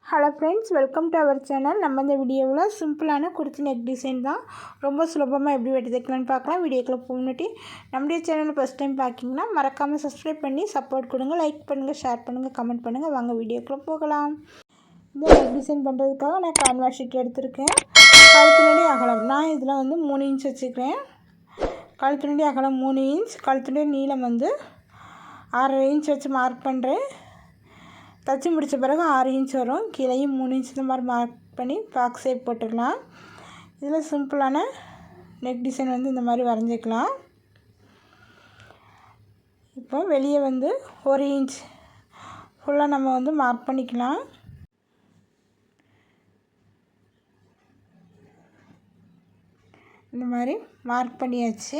Hello friends, welcome to our channel. நம்ம இந்த வீடியோவில் சிம்பிளான குர்த்தி நெக் டிசைன் தான் ரொம்ப சுலபமாக எப்படி வெட்டி தைக்கலான்னு பார்க்கலாம். வீடியோக்குள்ளே போகணுட்டி நம்முடைய சேனல் ஃபஸ்ட் டைம் பார்க்கிங்கன்னா மறக்காமல் சப்ஸ்கிரைப் பண்ணி சப்போர்ட் கொடுங்க. லைக் பண்ணுங்கள், ஷேர் பண்ணுங்கள், கமெண்ட் பண்ணுங்கள். வாங்க வீடியோக்குள்ளே போகலாம். இந்த நெக் டிசைன் பண்ணுறதுக்காக நான் கேன்வாஸ் ஷீட் எடுத்திருக்கேன். கழுத்துனுடைய அகலம் நான் இதில் 3 இன்ச் வச்சுக்கிறேன். கழுத்துனுடைய அகலம் 3 இன்ச், கழுத்துனுடைய நீளம் 6.5 இன்ச் வச்சு மார்க் பண்ணுறேன். தச்சு முடித்த பிறகு 6 இன்ச் வரும். கீழேயும் 3 இன்ச் இந்த மாதிரி மார்க் பண்ணி பாக்ஸ் ஷேப் போட்டுக்கலாம். இதில் சிம்பிளான நெக் டிசைன் இந்த மாதிரி வரைஞ்சிக்கலாம். இப்போ வெளியே 1 இன்ச் ஃபுல்லாக நம்ம மார்க் பண்ணிக்கலாம். இந்த மாதிரி மார்க் பண்ணியாச்சு.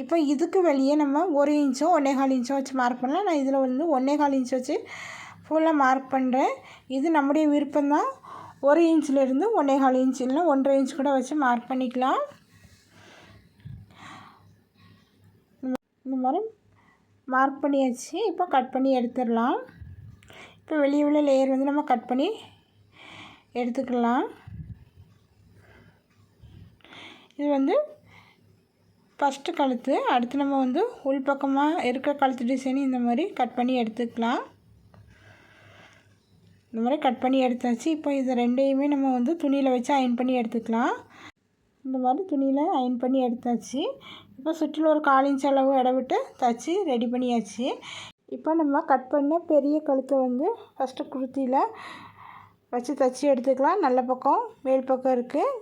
இப்போ இதுக்கு வெளியே நம்ம 1 இன்ச்சோ 1.25 இன்ச்சோ வச்சு மார்க் பண்ணலாம். நான் இதில் 1.25 இன்ச் வச்சு ஃபுல்லாக மார்க் பண்ணுறேன். இது நம்முடைய விருப்பம்தான். 1 இன்ச்சிலேருந்து 1.25 இன்ச் இல்லை 1.5 இன்ச் கூட வச்சு மார்க் பண்ணிக்கலாம். இந்த மாதிரி மார்க் பண்ணியாச்சு. இப்போ கட் பண்ணி எடுத்துடலாம். இப்போ வெளியே உள்ள லேயர் நம்ம கட் பண்ணி எடுத்துக்கலாம். இது ஃபஸ்ட்டு கழுத்து. அடுத்து நம்ம உள்பக்கமாக இருக்கிற கழுத்து டிசைன் இந்த மாதிரி கட் பண்ணி எடுத்துக்கலாம். இந்த மாதிரி கட் பண்ணி எடுத்தாச்சு. இப்போ இது ரெண்டையுமே நம்ம துணியில் வச்சு அயன் பண்ணி எடுத்துக்கலாம். இந்த மாதிரி துணியில் அயன் பண்ணி எடுத்தாச்சு. இப்போ சுற்றிலும் ஒரு 1/4 இன்ச் அளவு இடம் விட்டு தச்சு ரெடி பண்ணியாச்சு. இப்போ நம்ம கட் பண்ண பெரிய கழுத்தை ஃபஸ்ட்டு குர்த்தியில் வச்சு தச்சு எடுத்துக்கலாம். நல்ல பக்கம் மேல் பக்கம் இருக்குது.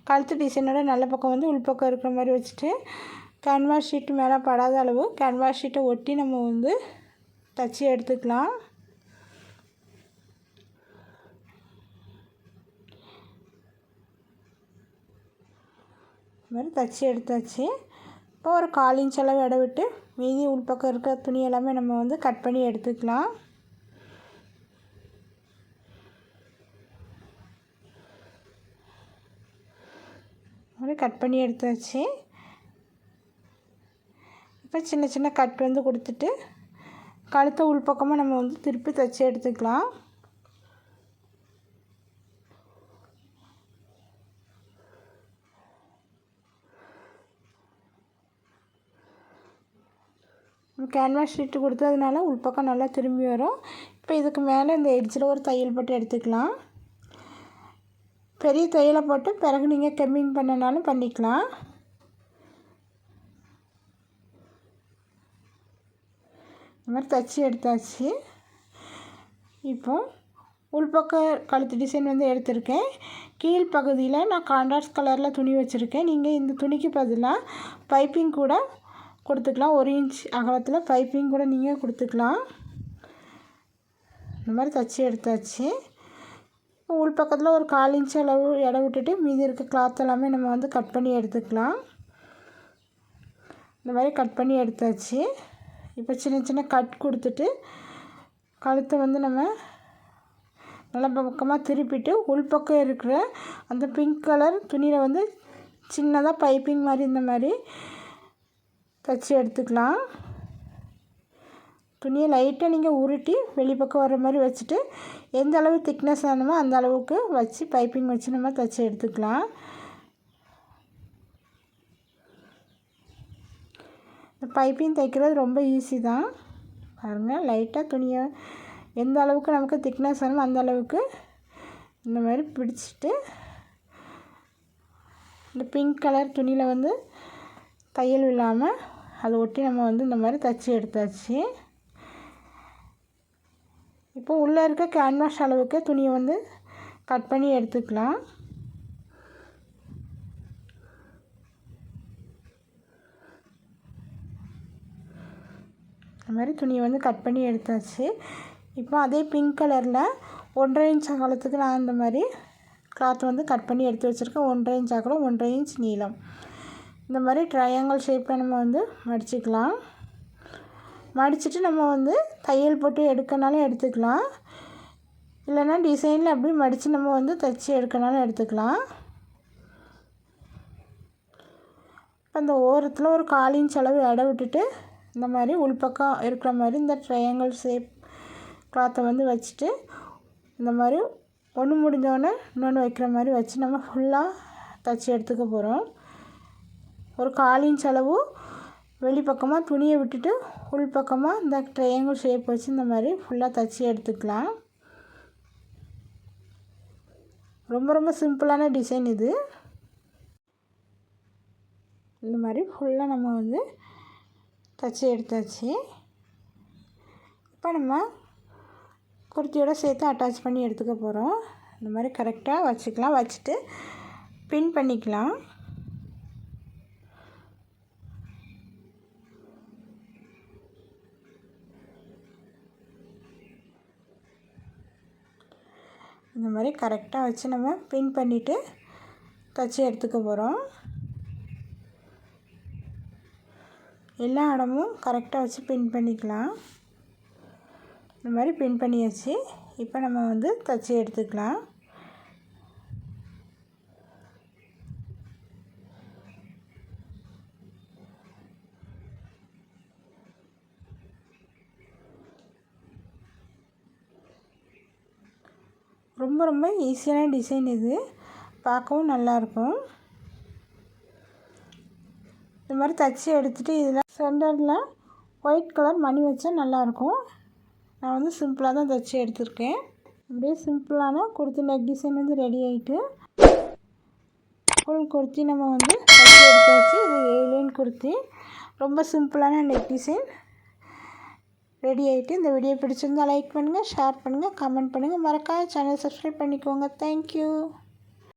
கழுத்து டிசைனோட நல்ல பக்கம் உள்பக்கம் இருக்கிற மாதிரி வச்சுட்டு கேன்வாஸ் ஷீட்டு மேலே படாத அளவு கேன்வாஸ் ஷீட்டை ஒட்டி நம்ம தச்சு எடுத்துக்கலாம். இது மாதிரி தச்சு எடுத்தாச்சு. இப்போ ஒரு 1/4 இன்ச் அளவு இடம் விட்டு மீதி உள்பக்கம் இருக்கிற துணி எல்லாமே நம்ம கட் பண்ணி எடுத்துக்கலாம். மாதிரி கட் பண்ணி எடுத்தாச்சு. இப்போ சின்ன சின்ன கட் கொடுத்துட்டு கழுத்தை உள்பக்கமாக நம்ம திருப்பி தச்சு எடுத்துக்கலாம். கேன்வாஸ் ஷீட்டு கொடுத்ததுனால உள்பக்கம் நல்லா திரும்பி வரும். இப்போ இதுக்கு மேலே இந்த எட்ஜில் ஒரு தையல் போட்டு எடுத்துக்கலாம். பெரிய தையலை போட்டு பிறகு நீங்கள் கம்மிங் பண்ணனாலும் பண்ணிக்கலாம். இந்த மாதிரி தச்சு எடுத்தாச்சு. இப்போ உள்பக்க கழுத்து டிசைன் எடுத்திருக்கேன். கீழ்ப்பகுதியில் நான் கான்ட்ராஸ்ட் கலரில் துணி வச்சுருக்கேன். நீங்கள் இந்த துணிக்கு பதிலாக பைப்பிங் கூட கொடுத்துக்கலாம். 1 இன்ச் அகலத்தில் பைப்பிங் கூட நீங்கள் கொடுத்துக்கலாம். இந்த மாதிரி தச்சு எடுத்தாச்சு. உள்பக்கத்தில் ஒரு 1/4 இன்ச் அளவு இடம் விட்டுட்டு மீதி இருக்க கிளாத் எல்லாமே நம்ம கட் பண்ணி எடுத்துக்கலாம். இந்த மாதிரி கட் பண்ணி எடுத்தாச்சு. இப்போ சின்ன சின்ன கட் கொடுத்துட்டு கழுத்தை நம்ம நல்ல பக்கமாக திருப்பிட்டு உள்பக்கம் இருக்கிற அந்த பிங்க் கலர் துணியில் சின்னதாக பைப்பிங் மாதிரி இந்த மாதிரி தச்சு எடுத்துக்கலாம். துணியை லைட்டாக நீங்கள் உருட்டி வெளிப்பக்கம் வர மாதிரி வச்சுட்டு எந்த அளவு திக்னஸ் ஆகணுமோ அந்த அளவுக்கு வச்சு பைப்பிங் வச்சு நம்ம தச்சு எடுத்துக்கலாம். இந்த பைப்பிங் தைக்கிறது ரொம்ப ஈஸி தான். பாருங்கள், லைட்டாக துணியை எந்த அளவுக்கு நமக்கு திக்னஸ் ஆகணுமோ அந்த அளவுக்கு இந்த மாதிரி பிடிச்சிட்டு இந்த பிங்க் கலர் துணியில் தையல் இல்லாமல் அதை ஒட்டி நம்ம இந்த மாதிரி தச்சு எடுத்தாச்சு. இப்போ உள்ளே இருக்க கேன்வாஸ் அளவுக்கு துணியை கட் பண்ணி எடுத்துக்கலாம். இந்த மாதிரி துணியை கட் பண்ணி எடுத்தாச்சு. இப்போ அதே பிங்க் கலரில் 1.5 இன்ச் அகலத்துக்கு நான் இந்த மாதிரி கிளாத் கட் பண்ணி எடுத்து வச்சுருக்கேன். 1.5 இன்ச் அகலம், 1.5 இன்ச் நீளம். இந்த மாதிரி ட்ரையாங்கிள் ஷேப்பில் நம்ம மடிச்சுக்கலாம். மடிச்சுட்டு நம்ம தையல் போட்டு எடுக்கனாலும் எடுத்துக்கலாம். இல்லைன்னா டிசைனில் அப்படி மடித்து நம்ம தைச்சி எடுக்கனாலும் எடுத்துக்கலாம். இப்போ இந்த ஓரத்தில் ஒரு 1/4 இன்ச் அளவு இடம் விட்டுட்டு இந்த மாதிரி உள்பக்கம் இருக்கிற மாதிரி இந்த ட்ரையாங்கிள் ஷேப் கிளாத்தை வச்சுட்டு இந்த மாதிரி ஒன்று முடிஞ்சோடனே இன்னொன்று வைக்கிற மாதிரி வச்சு நம்ம ஃபுல்லாக தைச்சி எடுத்துக்க போகிறோம். ஒரு 1/4 இன்ச் அளவு வெளிப்பக்கமாக துணியை விட்டுட்டு உள் பக்கமாக இந்த ட்ரையாங்கிள் ஷேப் வச்சு இந்த மாதிரி ஃபுல்லாக தைச்சி எடுத்துக்கலாம். ரொம்ப ரொம்ப சிம்பிளான டிசைன் இது. இந்த மாதிரி ஃபுல்லாக நம்ம வந்து தைச்சி எடுத்தாச்சு. இப்போ நம்ம குர்த்தியோட சேர்த்து அட்டாச் பண்ணி எடுத்துக்க போகிறோம். இந்த மாதிரி கரெக்டாக வச்சுக்கலாம். வச்சுட்டு பின் பண்ணிக்கலாம். இந்த மாதிரி கரெக்டாக வச்சு நம்ம பின் பண்ணிவிட்டு தைச்சி எடுத்துக்க போகிறோம். எல்லா இடமும் கரெக்டாக வச்சு பின் பண்ணிக்கலாம். இந்த மாதிரி பின் பண்ணியாச்சு. இப்போ நம்ம வந்து தைச்சி எடுத்துக்கலாம். ரொம்ப ரொம்ப ஈஸியான டிசைன் இது. பார்க்கவும் நல்லாயிருக்கும். இந்த மாதிரி தைச்சி எடுத்துகிட்டு இதில் சென்டரில் ஒயிட் கலர் மணி வச்சா நல்லாயிருக்கும். நான் வந்து சிம்பிளாக தான் தைச்சி எடுத்திருக்கேன். அப்படியே சிம்பிளான குர்த்தி நெக் டிசைன் வந்து ரெடி ஆகிட்டு ஃபுல் குர்த்தி நம்ம வந்து தைச்சி எடுத்தாச்சு. இது 7 லைன் குர்த்தி. ரொம்ப சிம்பிளான நெக் டிசைன் ரெடி ஆகிட்டு. இந்த வீடியோ பிடிச்சிருந்தால் லைக் பண்ணுங்கள், ஷேர் பண்ணுங்கள், கமெண்ட் பண்ணுங்கள். மறக்காம சேனல் சப்ஸ்கிரைப் பண்ணிக்கோங்க. தேங்க்யூ.